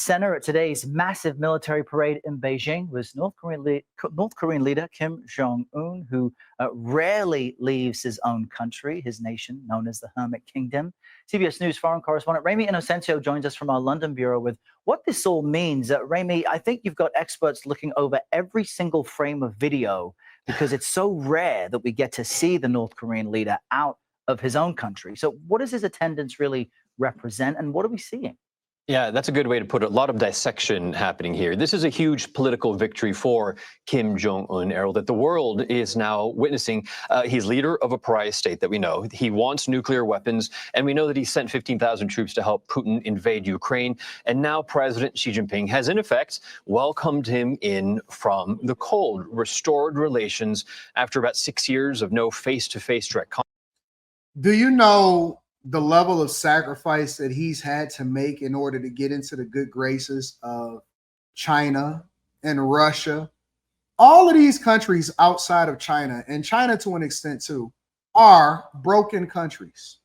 center at today's massive military parade in Beijing was North Korean leader Kim Jong-un, who rarely leaves his own country, his nation known as the Hermit Kingdom. CBS News foreign correspondent Remy Inocencio joins us from our London bureau with what this all means. Remy, I think you've got experts looking over every single frame of video because it's so rare that we get to see the North Korean leader out of his own country. So what does his attendance really represent, and what are we seeing? Yeah, that's a good way to put it. A lot of dissection happening here. This is a huge political victory for Kim Jong-un, Errol, that the world is now witnessing. He's leader of a pariah state that we know. He wants nuclear weapons, and we know that he sent 15,000 troops to help Putin invade Ukraine. And now President Xi Jinping has, in effect, welcomed him in from the cold, restored relations after about 6 years of no face-to-face direct contact. Do you know the level of sacrifice that he's had to make in order to get into the good graces of China and Russia? All of these countries outside of China, and China to an extent too, are broken countries.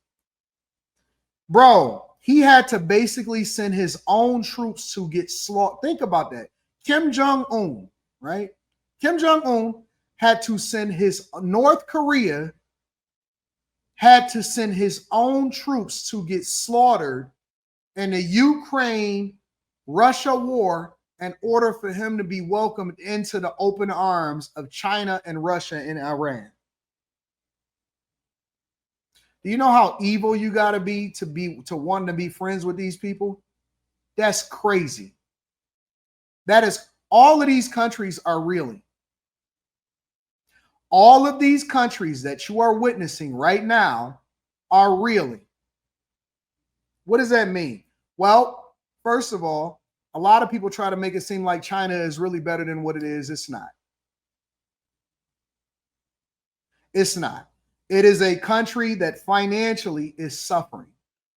Bro, he had to basically send his own troops to get slaughtered. Think about that. Kim Jong-un, right? Kim Jong-un had to send his North Korea had to send his own troops to get slaughtered in the Ukraine-Russia war in order for him to be welcomed into the open arms of China and Russia and Iran. Do you know how evil you got to be to want to be friends with these people? That's crazy. That is, all of these countries are reeling. All of these countries that you are witnessing right now are reeling. What does that mean? Well, first of all, a lot of people try to make it seem like China is really better than what it is. It's not. It's not. It is a country that financially is suffering.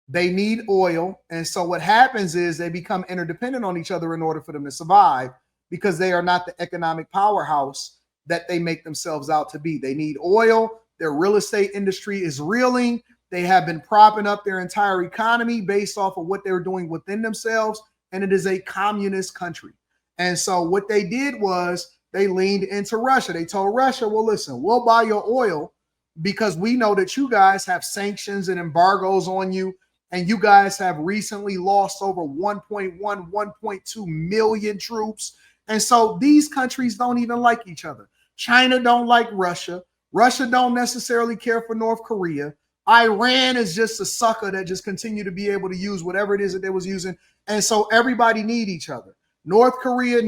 They need oil. And so what happens is they become interdependent on each other in order for them to survive, because they are not the economic powerhouse that they make themselves out to be. They need oil. Their real estate industry is reeling. They have been propping up their entire economy based off of what they're doing within themselves. And it is a communist country. And so what they did was they leaned into Russia. They told Russia, well, listen, we'll buy your oil because we know that you guys have sanctions and embargoes on you. And you guys have recently lost over 1.1, 1.2 million troops. And so these countries don't even like each other. China don't like Russia. Russia don't necessarily care for North Korea. Iran is just a sucker that just continue to be able to use whatever it is that they was using. And so everybody need each other. North Korea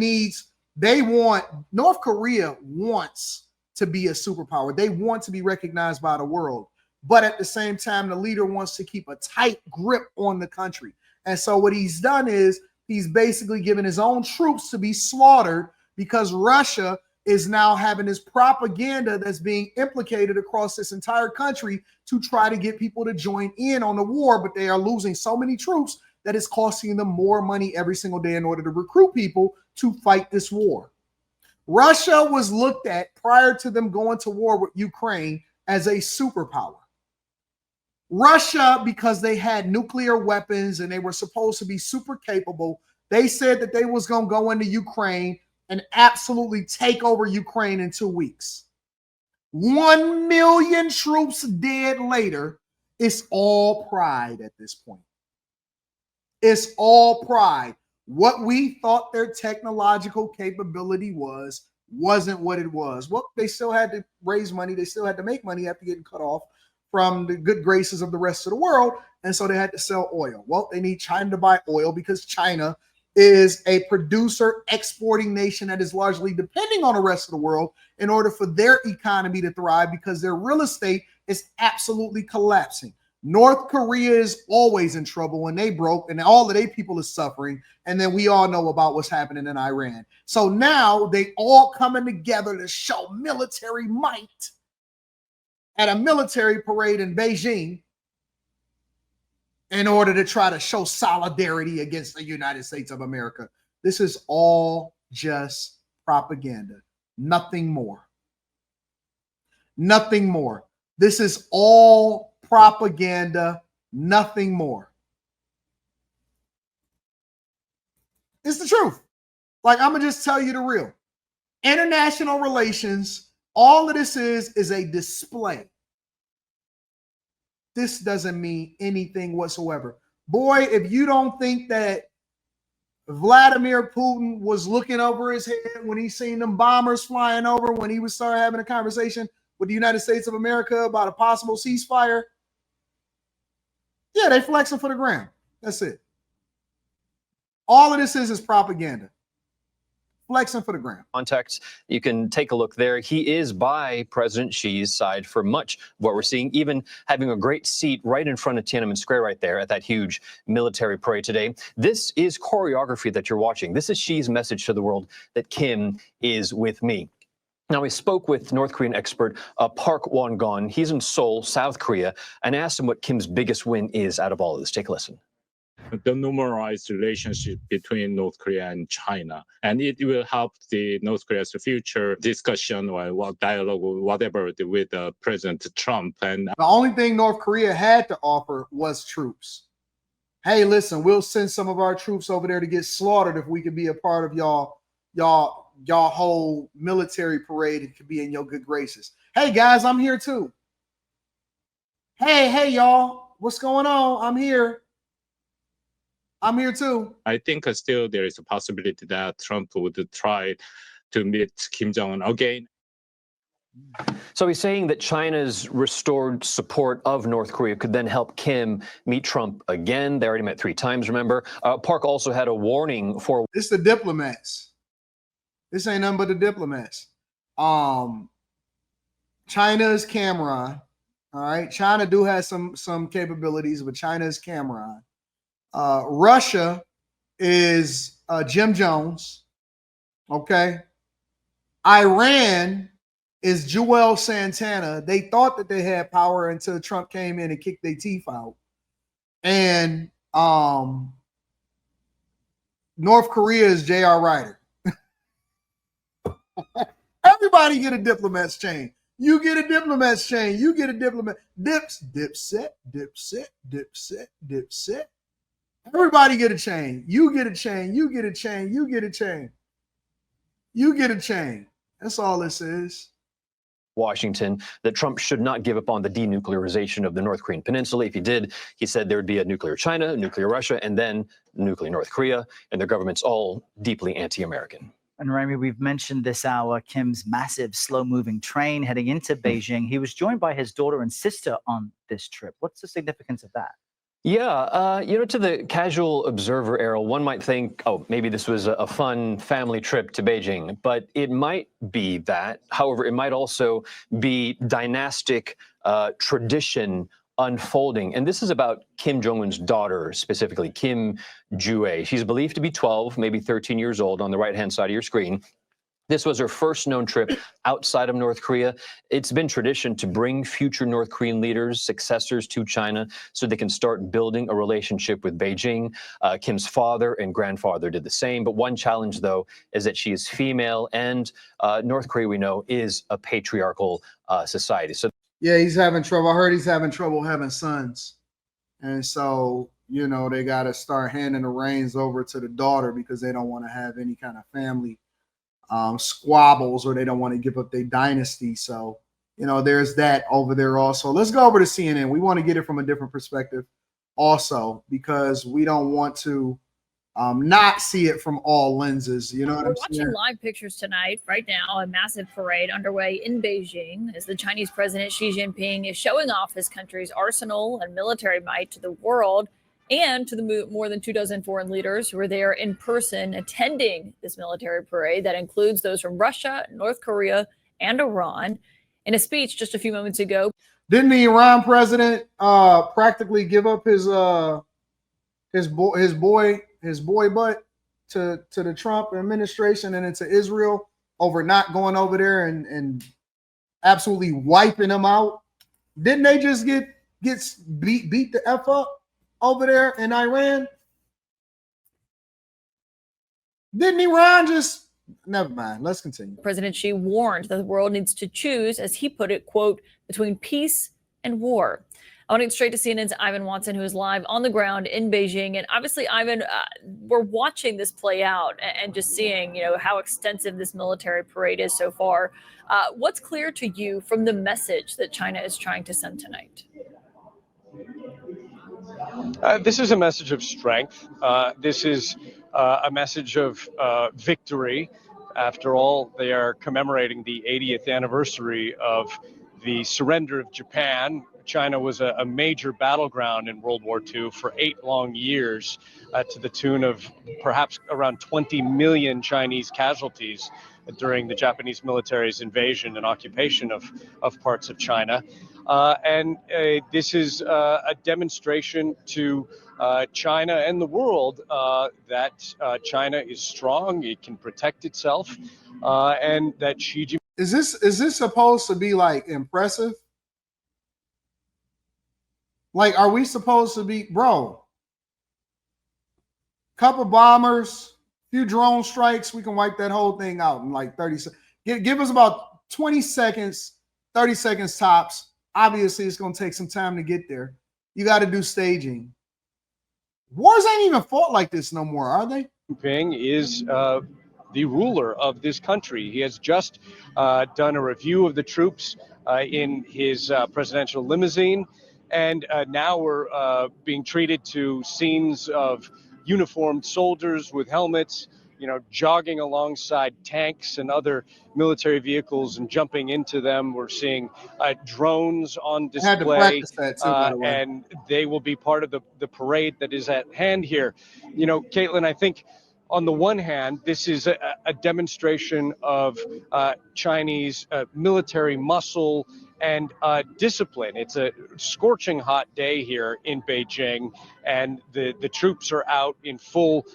wants to be a superpower. They want to be recognized by the world. But at the same time, the leader wants to keep a tight grip on the country. And so what he's done is he's basically given his own troops to be slaughtered because Russia is now having this propaganda that's being implicated across this entire country to try to get people to join in on the war. But they are losing so many troops that it's costing them more money every single day in order to recruit people to fight this war. Russia was looked at prior to them going to war with Ukraine as a superpower. Russia, because they had nuclear weapons and they were supposed to be super capable, they said that they was going to go into Ukraine and absolutely take over Ukraine in 2 weeks. 1 million troops dead later. It's all pride at this point. It's all pride. What we thought their technological capability wasn't what it was. Well, they still had to raise money. They still had to make money after getting cut off from the good graces of the rest of the world. And so they had to sell oil. Well, they need China to buy oil because China is a producer exporting nation that is largely depending on the rest of the world in order for their economy to thrive, because their real estate is absolutely collapsing. North Korea is always in trouble when they broke, and all of their people are suffering. And then we all know about what's happening in Iran. So now they all coming together to show military might at a military parade in Beijing in order to try to show solidarity against the United States of America. This is all just propaganda. Nothing more. Nothing more. This is all propaganda, nothing more. It's the truth. Like, I'm going to just tell you the real. International relations, all of this is a display. This doesn't mean anything whatsoever. Boy, if you don't think that Vladimir Putin was looking over his head when he seen them bombers flying over, when he was started having a conversation with the United States of America about a possible ceasefire, yeah, they flexing for the gram. That's it. All of this is propaganda. Flexing for the gram. Context, you can take a look there. He is by President Xi's side for much of what we're seeing, even having a great seat right in front of Tiananmen Square right there at that huge military parade today. This is choreography that you're watching. This is Xi's message to the world that Kim is with me. Now, we spoke with North Korean expert Park Won-gon. He's in Seoul, South Korea, and asked him what Kim's biggest win is out of all of this. Take a listen. The normalized relationship between North Korea and China, and it will help the North Korea's future discussion or dialogue or whatever with President Trump. And the only thing North Korea had to offer was troops. Hey, listen, we'll send some of our troops over there to get slaughtered if we could be a part of y'all whole military parade and could be in your good graces. Hey guys, I'm here too. Hey y'all, what's going on? I'm here. I'm here too. I think still there is a possibility that Trump would try to meet Kim Jong-un again. So he's saying that China's restored support of North Korea could then help Kim meet Trump again. They already met 3 times, remember? Park also had a warning for... It's the diplomats. This ain't nothing but the diplomats. China's Cameron. All right. China do have some capabilities, but China's Cameron. Russia is Jim Jones. Okay. Iran is Joel Santana. They thought that they had power until Trump came in and kicked their teeth out. And North Korea is J.R. Ryder. Everybody get a diplomat's chain. You get a diplomat's chain. You get a diplomat. Dipset. Everybody get a chain. You get a chain. You get a chain. You get a chain. You get a chain. That's all this is. Washington, that Trump should not give up on the denuclearization of the North Korean peninsula. If he did, he said there would be a nuclear China, a nuclear Russia, and then nuclear North Korea, and their government's all deeply anti-American. And Remy, we've mentioned this hour, Kim's massive, slow-moving train heading into Beijing. He was joined by his daughter and sister on this trip. What's the significance of that? Yeah, to the casual observer, Errol, one might think, oh, maybe this was a fun family trip to Beijing, but it might be that. However, it might also be dynastic tradition unfolding. And this is about Kim Jong-un's daughter, specifically, Kim Ju-ae. She's believed to be 12, maybe 13 years old on the right-hand side of your screen. This was her first known trip outside of North Korea. It's been tradition to bring future North Korean leaders, successors to China, so they can start building a relationship with Beijing. Kim's father and grandfather did the same. But one challenge, though, is that she is female, and North Korea, we know, is a patriarchal society. So, yeah, he's having trouble. I heard he's having trouble having sons. And so, they got to start handing the reins over to the daughter because they don't want to have any kind of family squabbles, or they don't want to give up their dynasty. So, there's that over there also. Let's go over to CNN. We want to get it from a different perspective also, because we don't want to not see it from all lenses. You know what I'm saying? We're watching live pictures tonight. Right now, a massive parade underway in Beijing as the Chinese President Xi Jinping is showing off his country's arsenal and military might to the world and to the more than 24 foreign leaders who are there in person attending this military parade that includes those from Russia, North Korea, and Iran. In a speech just a few moments ago, didn't the Iran president practically give up his boy butt to the Trump administration and into Israel over not going over there and absolutely wiping them out? Didn't they just get beat the F up over there in Iran? Didn't Iran just... Never mind. Let's continue. President Xi warned that the world needs to choose, as he put it, quote, between peace and war. I want to get straight to CNN's Ivan Watson, who is live on the ground in Beijing. And obviously, Ivan, we're watching this play out and just seeing, how extensive this military parade is so far. What's clear to you from the message that China is trying to send tonight? This is a message of strength. This is a message of victory. After all, they are commemorating the 80th anniversary of the surrender of Japan. China was a major battleground in World War II for 8 long years, to the tune of perhaps around 20 million Chinese casualties during the Japanese military's invasion and occupation of parts of China. And this is a demonstration to China and the world that China is strong, it can protect itself, and that Xi Jinping. Is this supposed to be like impressive? Like, are we supposed to be, bro? Couple bombers, few drone strikes, we can wipe that whole thing out in like 30 seconds. Give us about 20 seconds, 30 seconds tops. Obviously, it's going to take some time to get there. You got to do staging. Wars ain't even fought like this no more, are they? Jinping is the ruler of this country. He has just done a review of the troops in his presidential limousine. And now we're being treated to scenes of uniformed soldiers with helmets, jogging alongside tanks and other military vehicles and jumping into them. We're seeing drones on display. Had to practice that too, by the way. And they will be part of the parade that is at hand here. Caitlin, I think on the one hand, this is a demonstration of Chinese military muscle and discipline. It's a scorching hot day here in Beijing, and the troops are out in full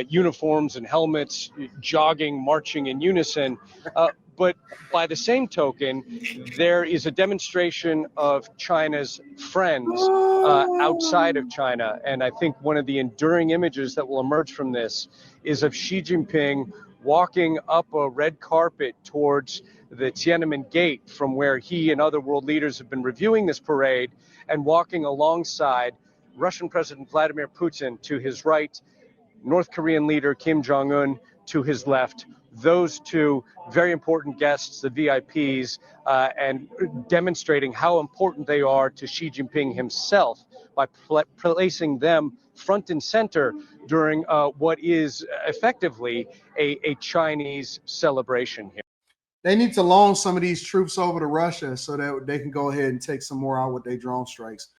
uniforms and helmets, jogging, marching in unison. But by the same token, there is a demonstration of China's friends outside of China. And I think one of the enduring images that will emerge from this is of Xi Jinping walking up a red carpet towards the Tiananmen Gate, from where he and other world leaders have been reviewing this parade, and walking alongside Russian President Vladimir Putin to his right, North Korean leader Kim Jong-un to his left. Those two very important guests, the VIPs, and demonstrating how important they are to Xi Jinping himself by placing them front and center during what is effectively a Chinese celebration here. They need to loan some of these troops over to Russia so that they can go ahead and take some more out with their drone strikes.